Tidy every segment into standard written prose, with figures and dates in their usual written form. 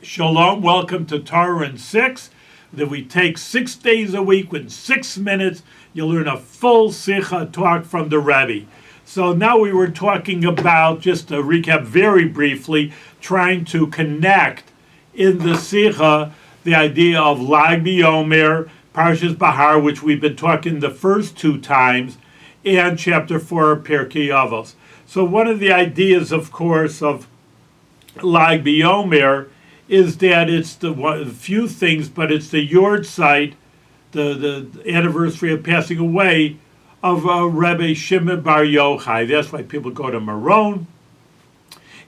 Shalom, welcome to Torah in 6. That we take 6 days a week with 6 minutes. You'll learn a full Sikha talk from the Rebbe. So now we were talking about, just to recap very briefly, trying to connect in the Sikha the idea of Lag BaOmer, Parshas Behar, which we've been talking the first 2 times, and chapter 4 of Pirkei Avos. So one of the ideas, of course, of Lag BaOmer is that it's the few things, but it's the yard site, the anniversary of passing away of Rebbe Shimon Bar Yochai. That's why people go to Meron.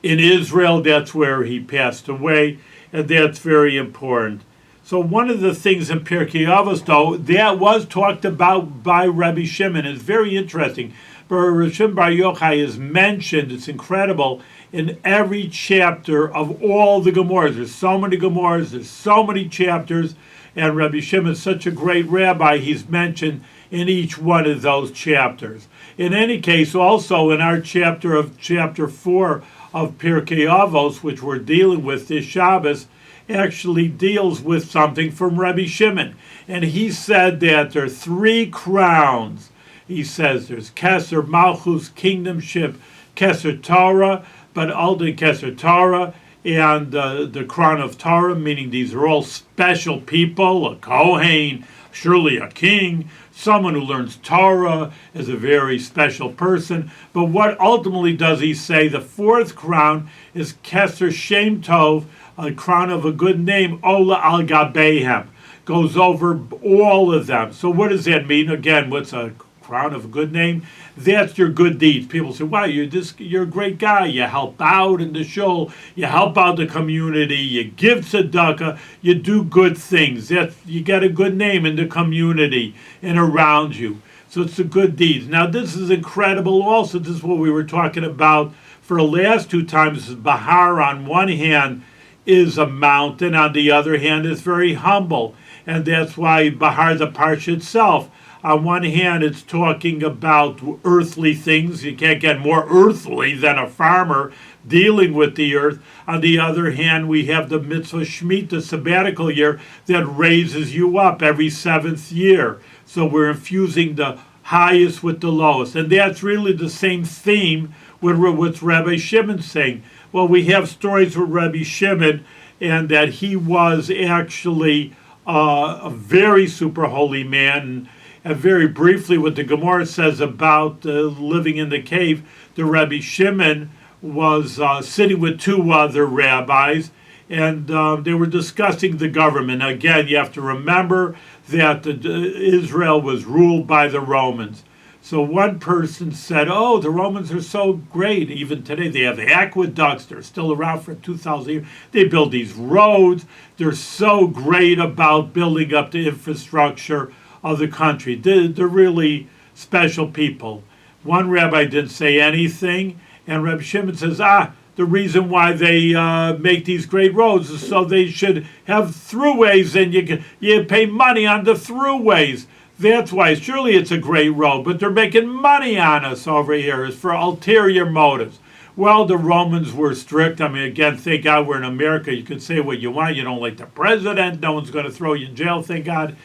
In Israel, that's where he passed away, and that's very important. So one of the things in Pirkei Avos, though, that was talked about by Rebbe Shimon. It's very interesting. But Rebbe Shimon Bar Yochai is mentioned, it's incredible, in every chapter of all the Gemaras. There's so many Gemaras, there's so many chapters, and Rabbi Shimon is such a great rabbi, he's mentioned in each one of those chapters. In any case, also in our chapter 4 of Pirkei Avos, which we're dealing with this Shabbos, actually deals with something from Rabbi Shimon. And he said that there are 3 crowns. He says there's Keser Malchus, kingdomship, Keser Torah, but Alden Keser Torah, and the crown of Torah, meaning these are all special people, a Kohen, surely a king, someone who learns Torah is a very special person. But what ultimately does he say? The 4th crown is Keser Shem Tov, a crown of a good name, Ola Al Gabehem, goes over all of them. So what does that mean? Again, what's a crown of a good name? That's your good deeds. People say, wow, you're a great guy. You help out in the shul, you help out the community, you give tzedakah, you do good things. You get a good name in the community and around you. So it's the good deeds. Now this is incredible also. This is what we were talking about for the last 2 times. Behar on one hand is a mountain, on the other hand is very humble. And that's why Behar, the parsha itself, on one hand, it's talking about earthly things. You can't get more earthly than a farmer dealing with the earth. On the other hand, we have the mitzvah Shemitah, the sabbatical year, that raises you up every 7th year. So we're infusing the highest with the lowest. And that's really the same theme with Rabbi Shimon saying. Well, we have stories with Rabbi Shimon, and that he was actually a very super holy man. And very briefly, what the Gemara says about living in the cave, the Rabbi Shimon was sitting with 2 other rabbis, and they were discussing the government. Again, you have to remember that Israel was ruled by the Romans. So one person said, oh, the Romans are so great. Even today, they have aqueducts. They're still around for 2,000 years. They build these roads. They're so great about building up the infrastructure of the country. They're really special people. One rabbi didn't say anything, and Rabbi Shimon says, the reason why they make these great roads is so they should have throughways, and you pay money on the throughways. That's why. Surely it's a great road, but they're making money on us over here. It's for ulterior motives. Well, the Romans were strict. I mean, again, thank God we're in America. You can say what you want. You don't like the president. No one's going to throw you in jail, thank God.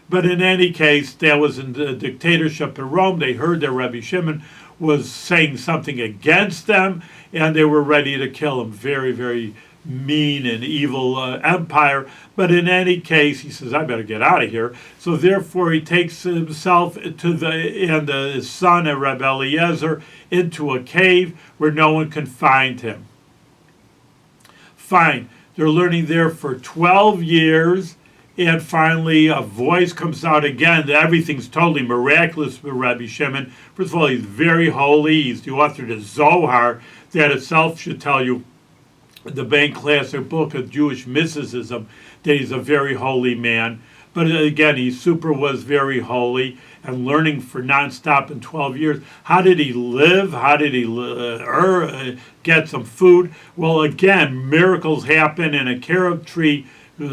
But in any case, that was in the dictatorship in Rome. They heard that Rabbi Shimon was saying something against them, and they were ready to kill him. Very, very mean and evil empire. But in any case, he says, I better get out of here. So therefore, he takes himself and his son, Rabbi Eliezer, into a cave where no one can find him. Fine. They're learning there for 12 years. And finally, a voice comes out again. Everything's totally miraculous with Rabbi Shimon. First of all, he's very holy. He's the author of the Zohar. That itself should tell you, the main classic book of Jewish mysticism, that he's a very holy man. But again, he was very holy and learning for nonstop in 12 years. How did he live? How did he get some food? Well, again, miracles happen, and a carob tree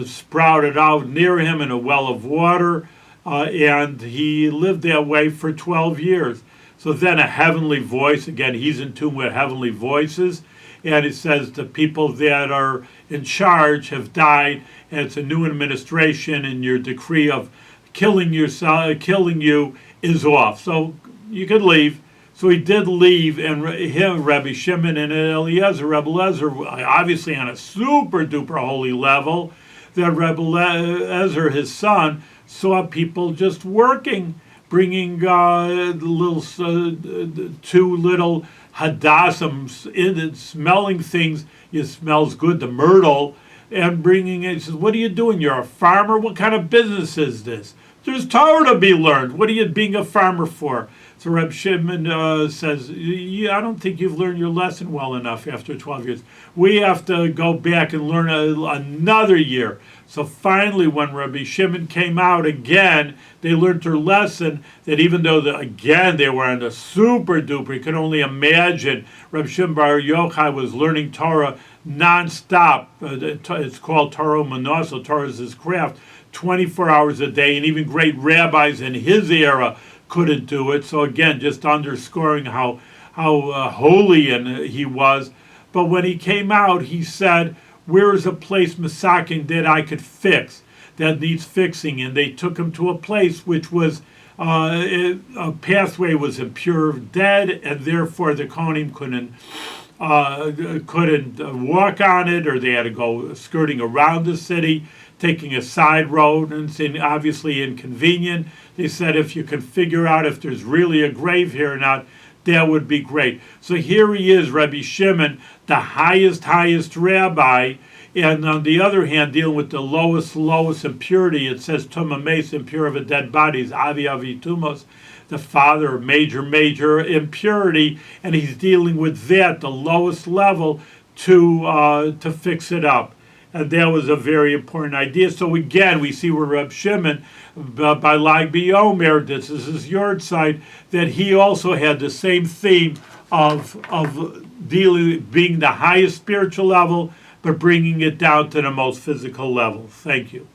sprouted out near him in a well of water, and he lived that way for 12 years. So then a heavenly voice, again, he's in tune with heavenly voices, and it says the people that are in charge have died, and it's a new administration, and your decree of killing you is off. So you could leave. So he did leave, and him, Rabbi Shimon and Eliezer, Rebbe Eliezer, obviously on a super duper holy level, that Rebbe Eliezer, his son, saw people just working, bringing two little hadassim in, smelling things. It smells good, the myrtle, and bringing it. He says, "What are you doing? You're a farmer? What kind of business is this? There's Torah to be learned. What are you being a farmer for?" So Reb Shimon says, "Yeah, I don't think you've learned your lesson well enough after 12 years. We have to go back and learn another year." So finally, when Rabbi Shimon came out again, they learned their lesson, that even though, again, they were on the super duper, you can only imagine, Rabbi Shimon Bar Yochai was learning Torah nonstop. It's called Torah Manah, so Torah is his craft, 24 hours a day, and even great rabbis in his era couldn't do it. So again, just underscoring how holy and he was. But when he came out, he said, "Where is a place, Masakin, that I could fix, that needs fixing?" And they took him to a place which was, a pathway was impure, dead, and therefore the Kohanim couldn't walk on it, or they had to go skirting around the city, taking a side road, and it's obviously inconvenient. They said, if you can figure out if there's really a grave here or not, that would be great. So here he is, Rabbi Shimon, the highest rabbi, and on the other hand, dealing with the lowest impurity. It says Tumah Meis, impure of a dead body, is Avi Tumos, the father of major impurity, and he's dealing with that, the lowest level, to fix it up. And that was a very important idea. So again, we see where Reb Shimon, by Lag BiOmer, this is his yard side, that he also had the same theme of being the highest spiritual level, but bringing it down to the most physical level. Thank you.